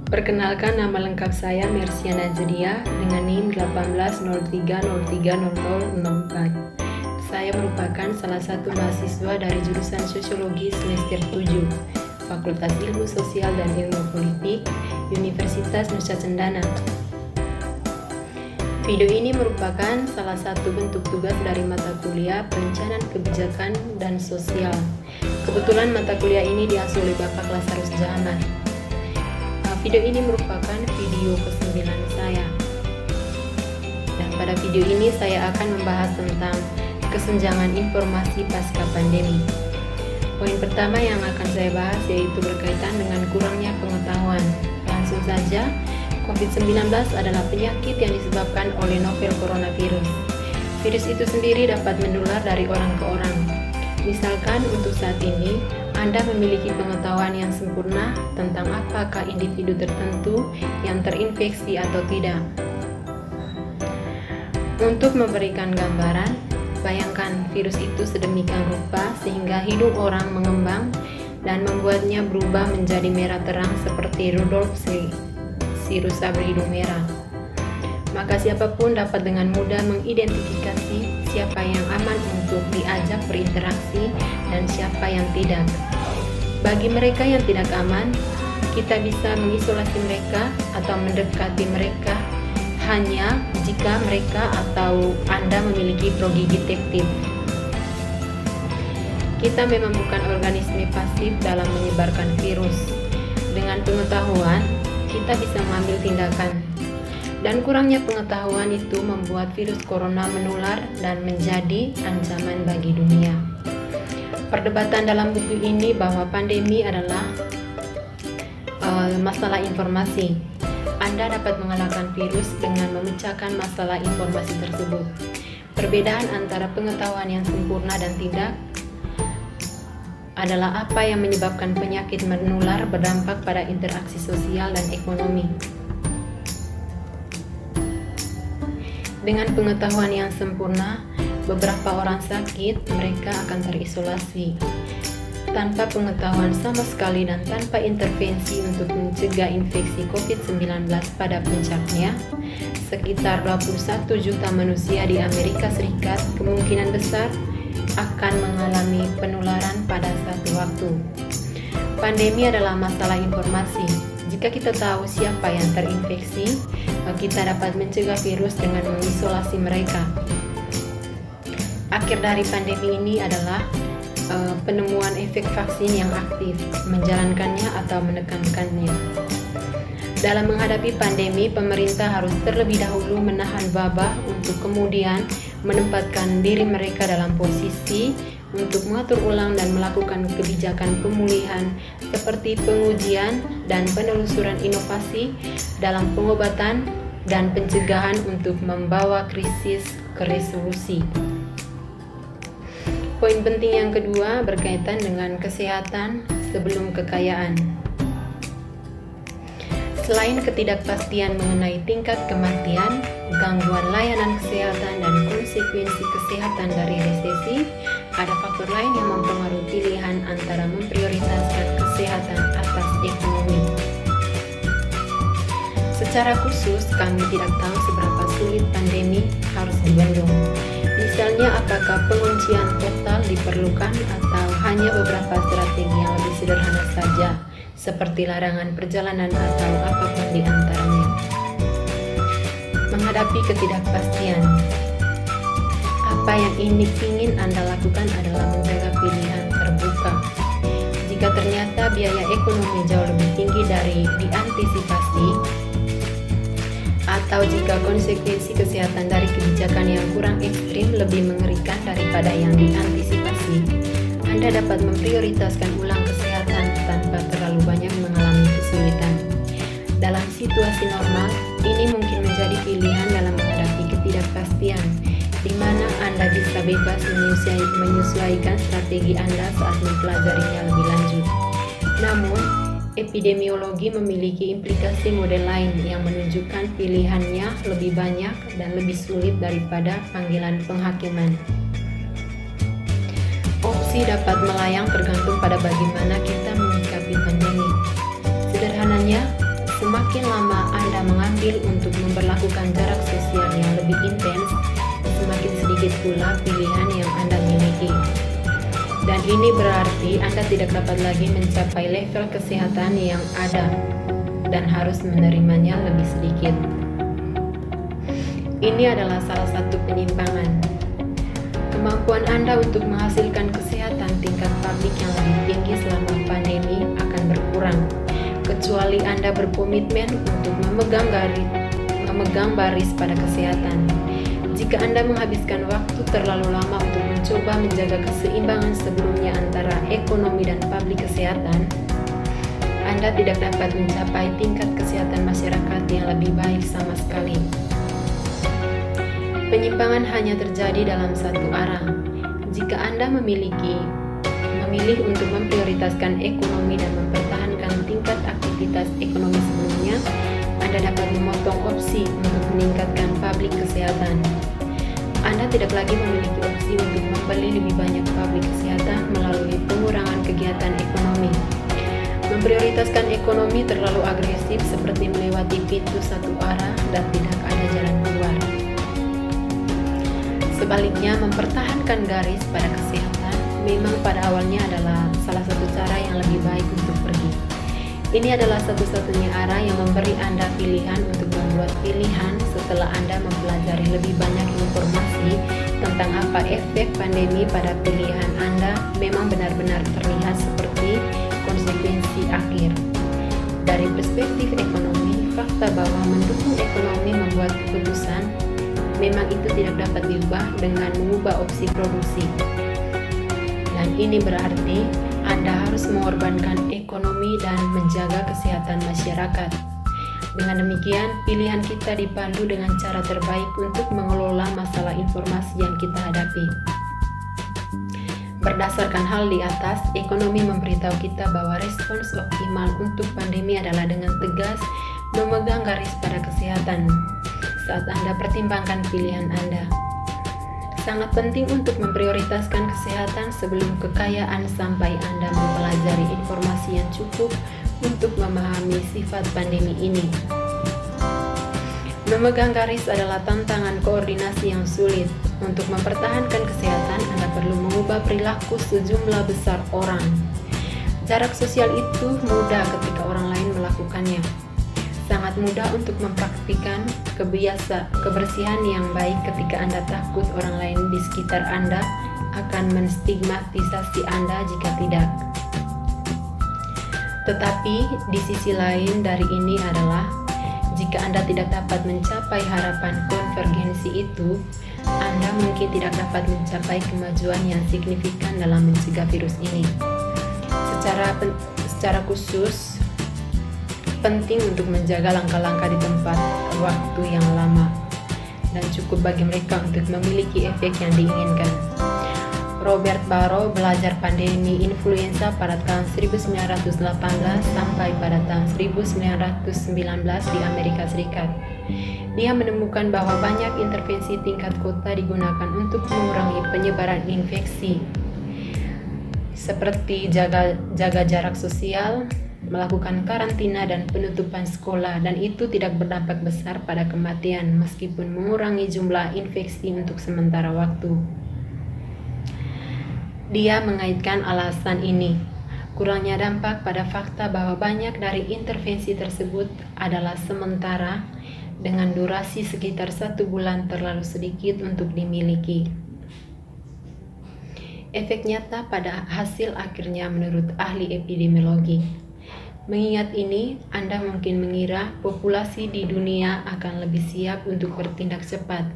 Perkenalkan, nama lengkap saya Mersiana Judia dengan NIM 1803030064. Saya merupakan salah satu mahasiswa dari jurusan Sosiologi semester 7, Fakultas Ilmu Sosial dan Ilmu Politik, Universitas Nusa Cendana. Video ini merupakan salah satu bentuk tugas dari mata kuliah Perencanaan Kebijakan dan Sosial. Kebetulan mata kuliah ini diasuh oleh Bapak Lazarus Jahamad. Video ini merupakan video ke-9 saya. Dan pada video ini saya akan membahas tentang kesenjangan informasi pasca pandemi. Poin pertama yang akan saya bahas yaitu berkaitan dengan kurangnya pengetahuan. Langsung saja, COVID-19 adalah penyakit yang disebabkan oleh novel coronavirus. Virus itu sendiri dapat menular dari orang ke orang. Misalkan untuk saat ini, Anda memiliki pengetahuan yang sempurna tentang apakah individu tertentu yang terinfeksi atau tidak. Untuk memberikan gambaran, bayangkan virus itu sedemikian rupa sehingga hidung orang mengembang dan membuatnya berubah menjadi merah terang seperti Rudolf si rusa berhidung merah. Maka siapapun dapat dengan mudah mengidentifikasi siapa yang aman untuk diajak berinteraksi dan siapa yang tidak. Bagi mereka yang tidak aman, kita bisa mengisolasi mereka atau mendekati mereka hanya jika mereka atau Anda memiliki progi detektif. Kita memang bukan organisme pasif dalam menyebarkan virus. Dengan pengetahuan, kita bisa mengambil tindakan. Dan kurangnya pengetahuan itu membuat virus corona menular dan menjadi ancaman bagi dunia. Perdebatan dalam buku ini bahwa pandemi adalah masalah informasi. Anda dapat mengalahkan virus dengan memecahkan masalah informasi tersebut. Perbedaan antara pengetahuan yang sempurna dan tidak adalah apa yang menyebabkan penyakit menular berdampak pada interaksi sosial dan ekonomi. Dengan pengetahuan yang sempurna, beberapa orang sakit, mereka akan terisolasi. Tanpa pengetahuan sama sekali dan tanpa intervensi untuk mencegah infeksi COVID-19 pada puncaknya, sekitar 21 juta manusia di Amerika Serikat kemungkinan besar akan mengalami penularan pada satu waktu. Pandemi adalah masalah informasi. Jika kita tahu siapa yang terinfeksi, kita dapat mencegah virus dengan mengisolasi mereka. Akhir dari pandemi ini adalah penemuan efek vaksin yang aktif, menjalankannya atau menekankannya. Dalam menghadapi pandemi, pemerintah harus terlebih dahulu menahan wabah untuk kemudian menempatkan diri mereka dalam posisi untuk mengatur ulang dan melakukan kebijakan pemulihan seperti pengujian dan penelusuran inovasi dalam pengobatan dan pencegahan untuk membawa krisis ke resolusi. Poin penting yang kedua berkaitan dengan kesehatan sebelum kekayaan. Selain ketidakpastian mengenai tingkat kematian, gangguan layanan kesehatan, dan konsekuensi kesehatan dari resesi, ada faktor lain yang mempengaruhi pilihan antara memprioritaskan kesehatan atas ekonomi. Secara khusus, kami tidak tahu seberapa sulit pandemi harus dibendung. Misalnya, apakah penguncian total diperlukan atau hanya beberapa strategi yang lebih sederhana saja, seperti larangan perjalanan atau apapun di antaranya. Menghadapi ketidakpastian, apa yang ingin Anda lakukan adalah menjaga pilihan terbuka. Jika ternyata biaya ekonomi jauh lebih tinggi dari diantisipasi, atau jika konsekuensi kesehatan dari kebijakan yang kurang ekstrim lebih mengerikan daripada yang diantisipasi, Anda dapat memprioritaskan ulang kesehatan tanpa terlalu banyak mengalami kesulitan. Dalam situasi normal, ini mungkin menjadi pilihan dalam menghadapi ketidakpastian, di mana Anda bisa bebas menyesuaikan strategi Anda saat mempelajarinya lebih lanjut. Namun, epidemiologi memiliki implikasi model lain yang menunjukkan pilihannya lebih banyak dan lebih sulit daripada panggilan penghakiman. Opsi dapat melayang tergantung pada bagaimana kita menyikapi pandemi. Sederhananya, semakin lama Anda mengambil untuk memperlakukan jarak sosial yang lebih intens, semakin sedikit pula pilihan yang Anda miliki. Dan ini berarti Anda tidak dapat lagi mencapai level kesehatan yang ada dan harus menerimanya lebih sedikit. Ini adalah salah satu penyimpangan. Kemampuan Anda untuk menghasilkan kesehatan tingkat publik yang lebih tinggi selama pandemi akan berkurang, kecuali Anda berkomitmen untuk memegang baris pada kesehatan. Jika Anda menghabiskan waktu terlalu lama untuk mencoba menjaga keseimbangan sebelumnya antara ekonomi dan publik kesehatan, Anda tidak dapat mencapai tingkat kesehatan masyarakat yang lebih baik sama sekali. Penyimpangan hanya terjadi dalam satu arah. Jika Anda memilih untuk memprioritaskan ekonomi dan mempertahankan tingkat aktivitas ekonomi sebelumnya, Anda dapat memotong opsi untuk meningkatkan publik kesehatan. Anda tidak lagi memiliki opsi untuk membeli lebih banyak publik kesehatan melalui pengurangan kegiatan ekonomi. Memprioritaskan ekonomi terlalu agresif seperti melewati pintu satu arah dan tidak ada jalan keluar. Sebaliknya, mempertahankan garis pada kesehatan memang pada awalnya adalah salah satu cara yang lebih baik untuk pergi. Ini adalah satu-satunya arah yang memberi Anda pilihan untuk membuat pilihan setelah Anda mempelajari lebih banyak informasi tentang apa efek pandemi pada pilihan Anda memang benar-benar terlihat seperti konsekuensi akhir. Dari perspektif ekonomi, fakta bahwa mendukung ekonomi membuat keputusan memang itu tidak dapat diubah dengan mengubah opsi produksi. Dan ini berarti Anda harus mengorbankan ekonomi dan menjaga kesehatan masyarakat. Dengan demikian, pilihan kita dipandu dengan cara terbaik untuk mengelola masalah informasi yang kita hadapi. Berdasarkan hal di atas, ekonomi memberitahu kita bahwa respons optimal untuk pandemi adalah dengan tegas memegang garis pada kesehatan saat Anda pertimbangkan pilihan Anda. Sangat penting untuk memprioritaskan kesehatan sebelum kekayaan sampai Anda mempelajari informasi yang cukup untuk memahami sifat pandemi ini. Memegang garis adalah tantangan koordinasi yang sulit. Untuk mempertahankan kesehatan, Anda perlu mengubah perilaku sejumlah besar orang. Jarak sosial itu mudah ketika orang lain melakukannya. Sangat mudah untuk mempraktikkan kebersihan yang baik ketika Anda takut orang lain di sekitar Anda akan menstigmatisasi Anda jika tidak. Tetapi di sisi lain dari ini adalah, jika Anda tidak dapat mencapai harapan konvergensi itu, Anda mungkin tidak dapat mencapai kemajuan yang signifikan dalam mencegah virus ini. Secara khusus, penting untuk menjaga langkah-langkah di tempat waktu yang lama dan cukup bagi mereka untuk memiliki efek yang diinginkan. Robert Barrow belajar pandemi influenza pada tahun 1918 sampai pada tahun 1919 di Amerika Serikat. Dia menemukan bahwa banyak intervensi tingkat kota digunakan untuk mengurangi penyebaran infeksi, seperti jaga jarak sosial, melakukan karantina dan penutupan sekolah, dan itu tidak berdampak besar pada kematian meskipun mengurangi jumlah infeksi untuk sementara waktu. Dia mengaitkan alasan ini, kurangnya dampak pada fakta bahwa banyak dari intervensi tersebut adalah sementara dengan durasi sekitar 1 bulan terlalu sedikit untuk dimiliki. Efek nyata pada hasil akhirnya menurut ahli epidemiologi. Mengingat ini, Anda mungkin mengira populasi di dunia akan lebih siap untuk bertindak cepat.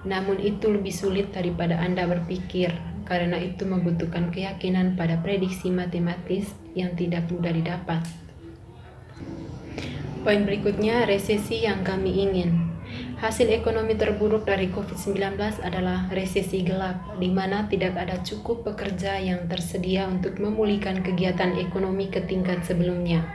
Namun itu lebih sulit daripada Anda berpikir, karena itu membutuhkan keyakinan pada prediksi matematis yang tidak mudah didapat. Poin berikutnya, resesi yang kami ingin. Hasil ekonomi terburuk dari COVID-19 adalah resesi gelap, di mana tidak ada cukup pekerja yang tersedia untuk memulihkan kegiatan ekonomi ke tingkat sebelumnya.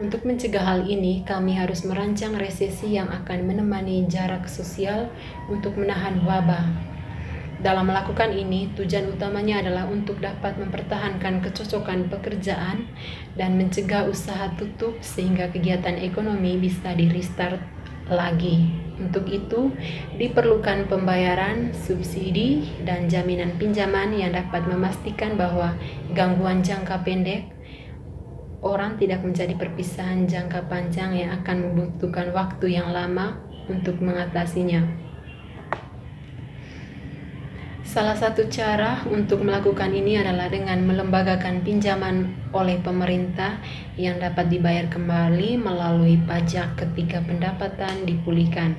Untuk mencegah hal ini, kami harus merancang resesi yang akan menemani jarak sosial untuk menahan wabah. Dalam melakukan ini, tujuan utamanya adalah untuk dapat mempertahankan kecocokan pekerjaan dan mencegah usaha tutup sehingga kegiatan ekonomi bisa di-restart lagi. Untuk itu, diperlukan pembayaran, subsidi, dan jaminan pinjaman yang dapat memastikan bahwa gangguan jangka pendek orang tidak menjadi perpisahan jangka panjang yang akan membutuhkan waktu yang lama untuk mengatasinya. Salah satu cara untuk melakukan ini adalah dengan melembagakan pinjaman oleh pemerintah yang dapat dibayar kembali melalui pajak ketika pendapatan dipulihkan.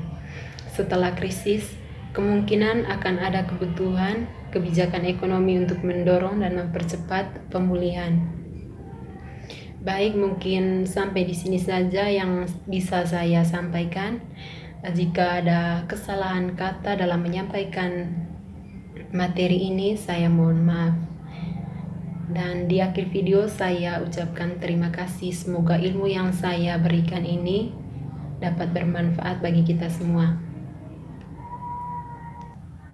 Setelah krisis, kemungkinan akan ada kebutuhan kebijakan ekonomi untuk mendorong dan mempercepat pemulihan. Baik, mungkin sampai di sini saja yang bisa saya sampaikan. Jika ada kesalahan kata dalam menyampaikan materi ini, saya mohon maaf. Dan di akhir video saya ucapkan terima kasih. Semoga ilmu yang saya berikan ini dapat bermanfaat bagi kita semua.